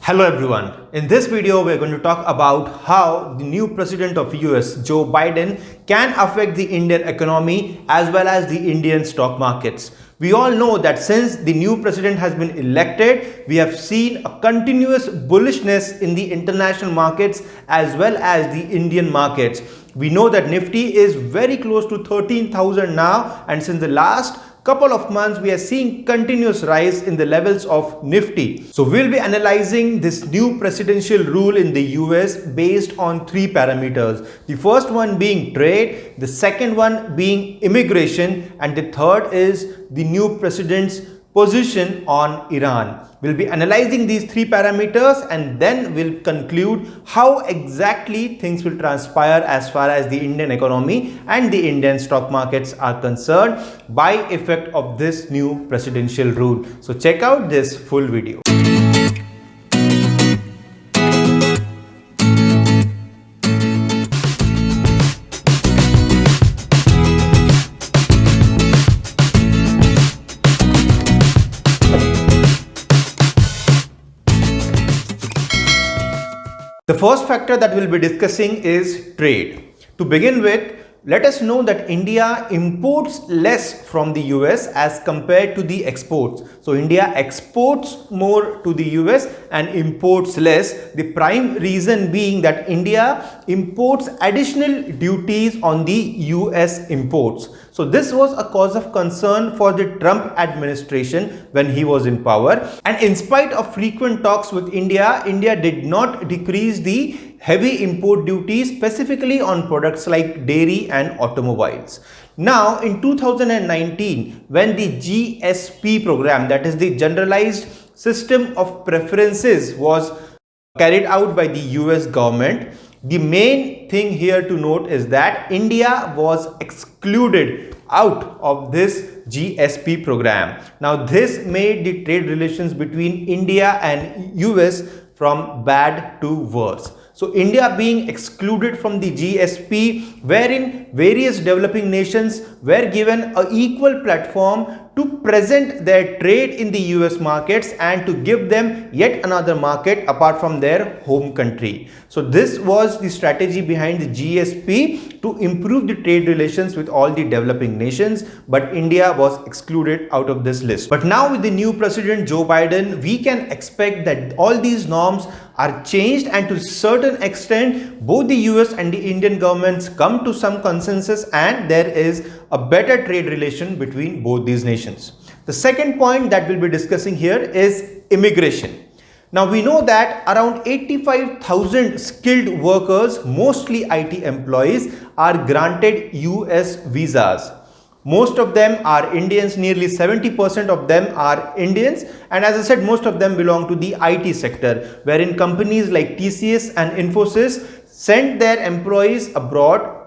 Hello everyone. In this video, we're going to talk about how the new president of US, Joe Biden, can affect the Indian economy as well as the Indian stock markets. We all know that since the new president has been elected, we have seen a continuous bullishness in the international markets as well as the Indian markets. We know that Nifty is very close to 13,000 now, and since the last couple of months we are seeing continuous rise in the levels of Nifty. So we'll be analyzing this new presidential rule in the US based on three parameters. The first one being trade, the second one being immigration, and the third is the new president's position on Iran. We'll be analyzing these three parameters and then we'll conclude how exactly things will transpire as far as the Indian economy and the Indian stock markets are concerned by effect of this new presidential rule. So check out this full video. The first factor that we'll be discussing is trade. To begin with, let us know that India imports less from the US as compared to the exports. So India exports more to the US and imports less. The prime reason being that India imports additional duties on the US imports. So this was a cause of concern for the Trump administration when he was in power. And in spite of frequent talks with India, India did not decrease the heavy import duties specifically on products like dairy and automobiles. Now in 2019, when the GSP program, that is the Generalized System of Preferences, was carried out by the US government, the main thing here to note is that India was excluded out of this GSP program. Now this made the trade relations between India and US from bad to worse. So India being excluded from the GSP, wherein various developing nations were given an equal platform to present their trade in the US markets and to give them yet another market apart from their home country. So this was the strategy behind the GSP to improve the trade relations with all the developing nations, but India was excluded out of this list. But now with the new president Joe Biden, we can expect that all these norms are changed and to a certain extent both the US and the Indian governments come to some consensus and there is a better trade relation between both these nations. The second point that we'll be discussing here is immigration. Now we know that around 85,000 skilled workers, mostly IT employees, are granted US visas. Most of them are Indians, nearly 70% of them are Indians, and as I said, most of them belong to the IT sector, wherein companies like TCS and Infosys send their employees abroad,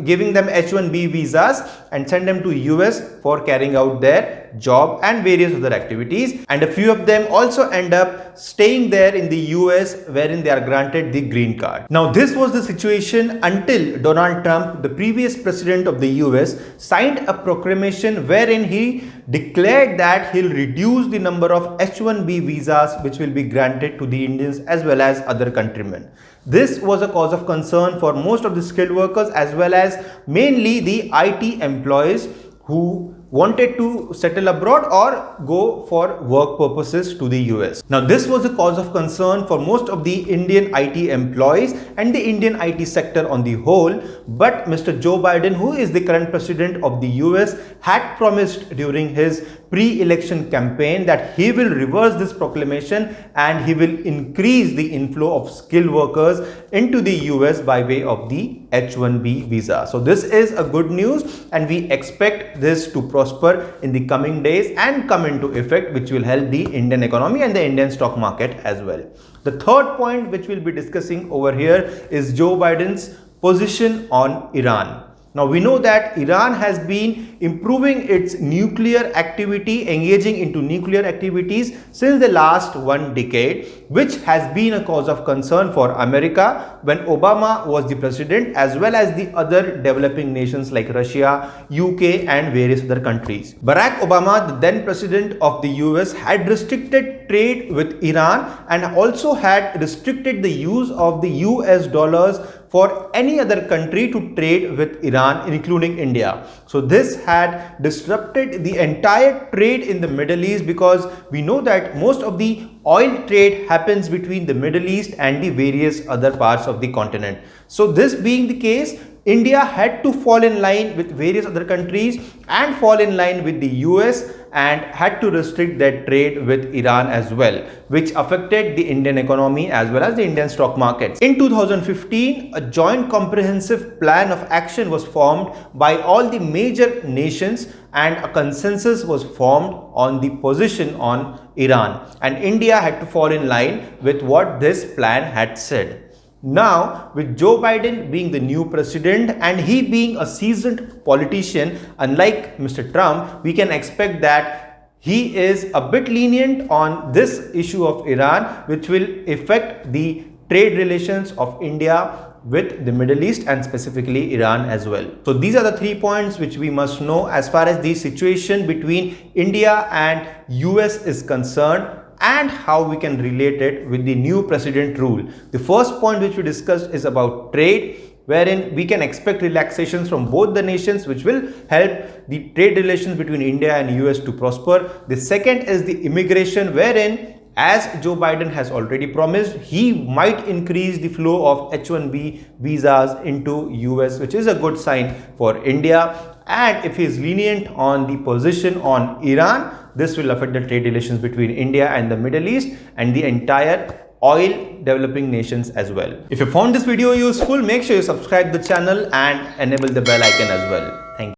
giving them H-1B visas and send them to US for carrying out their job and various other activities, and a few of them also end up staying there in the US wherein they are granted the green card. Now this was the situation until Donald Trump, the previous president of the US, signed a proclamation wherein he declared that he'll reduce the number of H-1B visas which will be granted to the Indians as well as other countrymen. This was a cause of concern for most of the skilled workers as well as mainly the IT employees who wanted to settle abroad or go for work purposes to the US. Now this was a cause of concern for most of the Indian IT employees and the Indian IT sector on the whole, but Mr. Joe Biden, who is the current president of the US, had promised during his pre-election campaign that he will reverse this proclamation and he will increase the inflow of skilled workers into the US by way of the H-1B visa. So this is a good news and we expect this to prosper in the coming days and come into effect, which will help the Indian economy and the Indian stock market as well. The third point which we'll be discussing over here is Joe Biden's position on Iran. Now we know that Iran has been improving its nuclear activity, engaging into nuclear activities since the last 1 decade, which has been a cause of concern for America when Obama was the president, as well as the other developing nations like Russia, UK and various other countries. Barack Obama, the then president of the US, had restricted trade with Iran and also had restricted the use of the US dollars for any other country to trade with Iran, including India. So this had disrupted the entire trade in the Middle East, because we know that most of the oil trade happens between the Middle East and the various other parts of the continent. So this being the case, India had to fall in line with various other countries and fall in line with the US and had to restrict their trade with Iran as well, which affected the Indian economy as well as the Indian stock markets. In 2015, a joint comprehensive plan of action was formed by all the major nations and a consensus was formed on the position on Iran, and India had to fall in line with what this plan had said. Now, with Joe Biden being the new president and he being a seasoned politician, unlike Mr. Trump, we can expect that he is a bit lenient on this issue of Iran, which will affect the trade relations of India with the Middle East and specifically Iran as well. So these are the 3 points which we must know as far as the situation between India and US is concerned, and how we can relate it with the new president rule. The first point which we discussed is about trade, wherein we can expect relaxations from both the nations, which will help the trade relations between India and US to prosper. The second is the immigration, wherein, as Joe Biden has already promised, he might increase the flow of H-1B visas into US, which is a good sign for India. And if he is lenient on the position on Iran, this will affect the trade relations between India and the Middle East and the entire oil developing nations as well. If you found this video useful, make sure you subscribe the channel and enable the bell icon as well. Thank you.